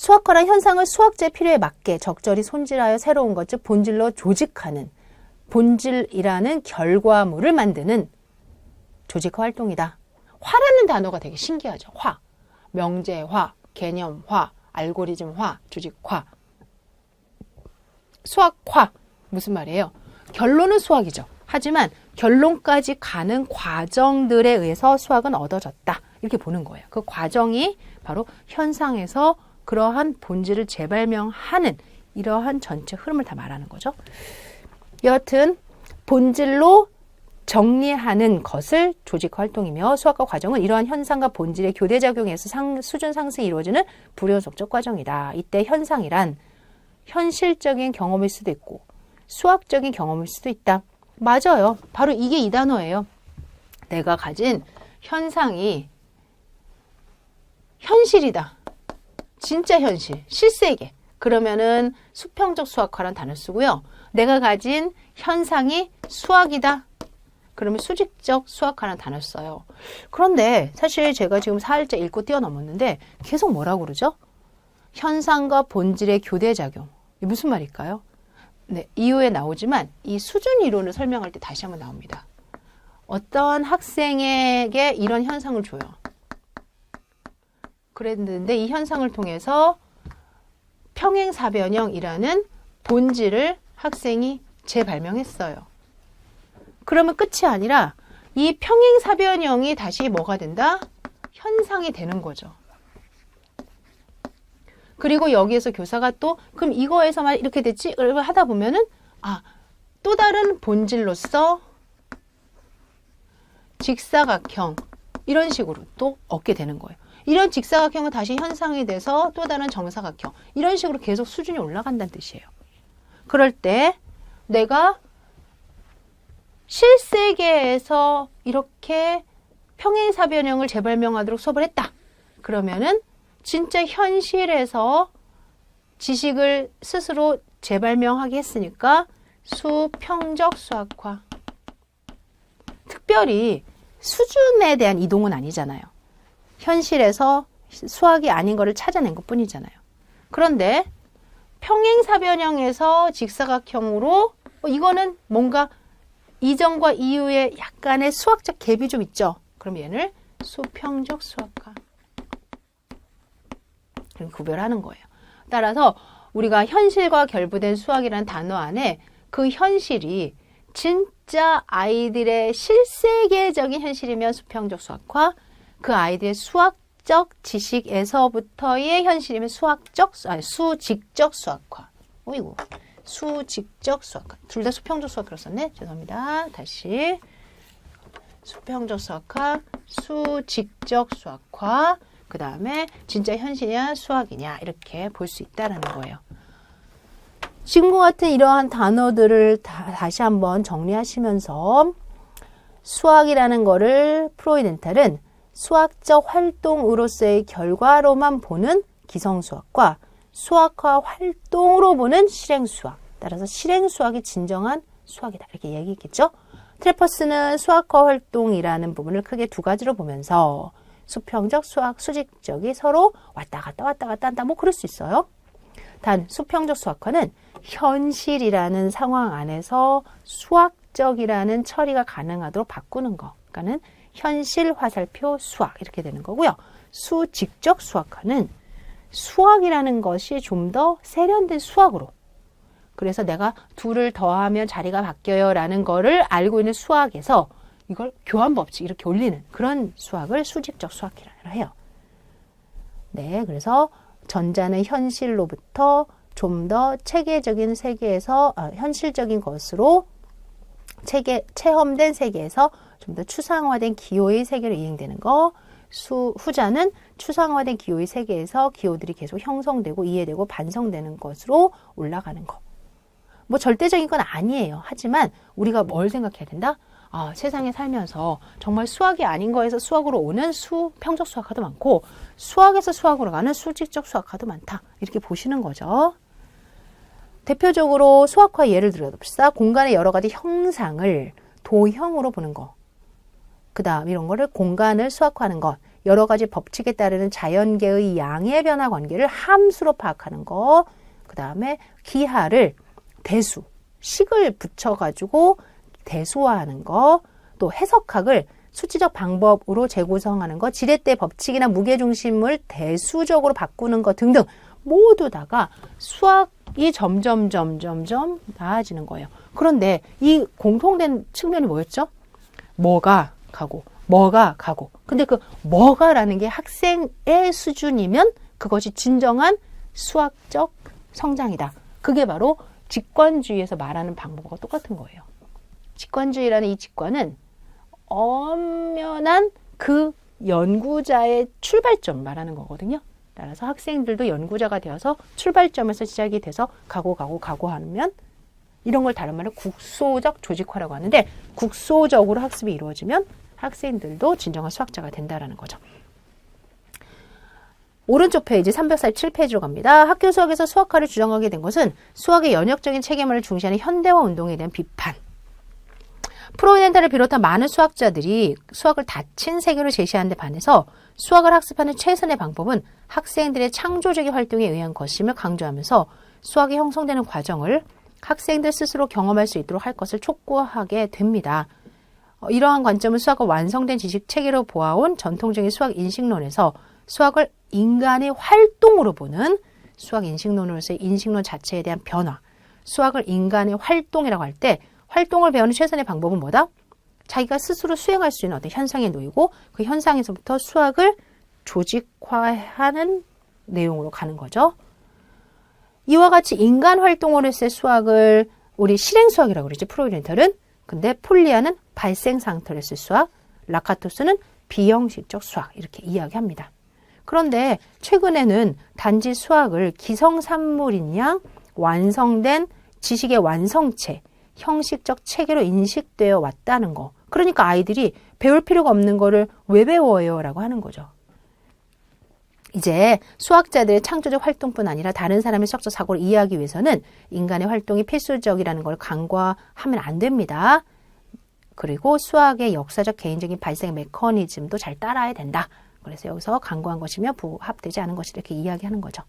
수학화란 현상을 수학자의 필요에 맞게 적절히 손질하여 새로운 것, 즉 본질로 조직하는, 본질이라는 결과물을 만드는 조직화 활동이다. 화라는 단어가 되게 신기하죠. 화, 명제화, 개념화, 알고리즘화, 조직화, 수학화. 무슨 말이에요? 결론은 수학이죠. 하지만 결론까지 가는 과정들에 의해서 수학은 얻어졌다. 이렇게 보는 거예요. 그 과정이 바로 현상에서 그러한 본질을 재발명하는 이러한 전체 흐름을 다 말하는 거죠. 여하튼 본질로 정리하는 것을 조직화 활동이며 수학과 과정은 이러한 현상과 본질의 교대작용에서 수준 상승이 이루어지는 불효속적 과정이다. 이때 현상이란 현실적인 경험일 수도 있고 수학적인 경험일 수도 있다. 맞아요. 바로 이게 이 단어예요. 내가 가진 현상이 현실이다. 진짜 현실, 실세계. 그러면은 수평적 수학화라는 단어를 쓰고요. 내가 가진 현상이 수학이다. 그러면 수직적 수학화라는 단어를 써요. 그런데 사실 제가 지금 살짝 읽고 뛰어넘었는데 계속 뭐라고 그러죠? 현상과 본질의 교대작용. 이게 무슨 말일까요? 네, 이후에 나오지만 이 수준 이론을 설명할 때 다시 한번 나옵니다. 어떠한 학생에게 이런 현상을 줘요. 그랬는데 이 현상을 통해서 평행사변형이라는 본질을 학생이 재발명했어요. 그러면 끝이 아니라 이 평행사변형이 다시 뭐가 된다? 현상이 되는 거죠. 그리고 여기에서 교사가 또 그럼 이거에서만 이렇게 됐지? 하다 보면은 또 다른 본질로서 직사각형 이런 식으로 또 얻게 되는 거예요. 이런 직사각형은 다시 현상이 돼서 또 다른 정사각형 이런 식으로 계속 수준이 올라간다는 뜻이에요. 그럴 때 내가 실세계에서 이렇게 평행사변형을 재발명하도록 수업을 했다. 그러면은 진짜 현실에서 지식을 스스로 재발명하게 했으니까 수평적 수학화. 특별히 수준에 대한 이동은 아니잖아요. 현실에서 수학이 아닌 거를 찾아낸 것 뿐이잖아요. 그런데 평행사변형에서 직사각형으로 이거는 뭔가 이전과 이후에 약간의 수학적 갭이 좀 있죠. 그럼 얘를 수평적 수학화. 구별하는 거예요. 따라서 우리가 현실과 결부된 수학이라는 단어 안에 그 현실이 진짜 아이들의 실세계적인 현실이면 수평적 수학화, 그 아이들의 수학적 지식에서부터의 현실이면 수직적 수학화. 어이구, 수직적 수학화. 둘 다 수평적 수학화로 썼네. 죄송합니다. 다시. 수평적 수학화, 수직적 수학화. 그 다음에 진짜 현실이냐 수학이냐 이렇게 볼 수 있다는 거예요. 지금과 같은 이러한 단어들을 다시 한번 정리하시면서 수학이라는 거를 프로이덴탈은 수학적 활동으로서의 결과로만 보는 기성수학과 수학화 활동으로 보는 실행수학. 따라서 실행수학이 진정한 수학이다. 이렇게 얘기했겠죠. 트래퍼스는 수학화 활동이라는 부분을 크게 두 가지로 보면서 수평적, 수학, 수직적이 서로 왔다 갔다 한다. 뭐 그럴 수 있어요. 단 수평적 수학화는 현실이라는 상황 안에서 수학적이라는 처리가 가능하도록 바꾸는 거. 그러니까는 현실 화살표 수학 이렇게 되는 거고요. 수직적 수학화는 수학이라는 것이 좀 더 세련된 수학으로. 그래서 내가 둘을 더하면 자리가 바뀌어요 라는 거를 알고 있는 수학에서 이걸 교환법칙 이렇게 올리는 그런 수학을 수직적 수학이라고 해요. 네, 그래서 전자는 현실로부터 좀 더 체계적인 세계에서 현실적인 것으로 체험된 세계에서 좀 더 추상화된 기호의 세계로 이행되는 거. 후자는 추상화된 기호의 세계에서 기호들이 계속 형성되고 이해되고 반성되는 것으로 올라가는 거. 뭐 절대적인 건 아니에요. 하지만 우리가 뭘 생각해야 된다? 세상에 살면서 정말 수학이 아닌 거에서 수학으로 오는 수평적 수학화도 많고 수학에서 수학으로 가는 수직적 수학화도 많다. 이렇게 보시는 거죠. 대표적으로 수학화 예를 들어봅시다. 공간의 여러 가지 형상을 도형으로 보는 거. 그 다음 이런 거를 공간을 수학화하는 것. 여러 가지 법칙에 따르는 자연계의 양의 변화 관계를 함수로 파악하는 거, 그 다음에 기하를 대수, 식을 붙여가지고 대수화하는 거, 또 해석학을 수치적 방법으로 재구성하는 거, 지렛대 법칙이나 무게중심을 대수적으로 바꾸는 거 등등 모두 다가 수학이 점점 나아지는 거예요. 그런데 이 공통된 측면이 뭐였죠? 뭐가 가고 근데 그 뭐가라는 게 학생의 수준이면 그것이 진정한 수학적 성장이다. 그게 바로 직관주의에서 말하는 방법과 똑같은 거예요. 직관주의라는 이 직관은 엄연한 그 연구자의 출발점을 말하는 거거든요. 따라서 학생들도 연구자가 되어서 출발점에서 시작이 돼서 가고 하면 이런 걸 다른 말로 국소적 조직화라고 하는데, 국소적으로 학습이 이루어지면 학생들도 진정한 수학자가 된다라는 거죠. 오른쪽 페이지 347페이지로 갑니다. 학교 수학에서 수학화를 주장하게 된 것은 수학의 연역적인 체계만을 중시하는 현대화 운동에 대한 비판. 프로이덴탈을 비롯한 많은 수학자들이 수학을 닫힌 세계로 제시하는 데 반해서 수학을 학습하는 최선의 방법은 학생들의 창조적인 활동에 의한 것임을 강조하면서 수학이 형성되는 과정을 학생들 스스로 경험할 수 있도록 할 것을 촉구하게 됩니다. 이러한 관점은 수학을 완성된 지식 체계로 보아온 전통적인 수학 인식론에서 수학을 인간의 활동으로 보는 수학 인식론으로서의 인식론 자체에 대한 변화, 수학을 인간의 활동이라고 할 때 활동을 배우는 최선의 방법은 뭐다? 자기가 스스로 수행할 수 있는 어떤 현상에 놓이고 그 현상에서부터 수학을 조직화하는 내용으로 가는 거죠. 이와 같이 인간 활동으로서의 수학을 우리 실행수학이라고 그러죠. 프로이덴탈은. 근데 폴리아는 발생 상태로서의 수학, 라카토스는 비형식적 수학 이렇게 이야기합니다. 그런데 최근에는 단지 수학을 기성산물인 양 완성된 지식의 완성체, 형식적 체계로 인식되어 왔다는 거. 그러니까 아이들이 배울 필요가 없는 거를 왜 배워요? 라고 하는 거죠. 이제 수학자들의 창조적 활동뿐 아니라 다른 사람의 수학적 사고를 이해하기 위해서는 인간의 활동이 필수적이라는 걸 간과하면 안 됩니다. 그리고 수학의 역사적 개인적인 발생 메커니즘도 잘 따라야 된다. 그래서 여기서 간과한 것이며 부합되지 않은 것이 이렇게 이야기하는 거죠.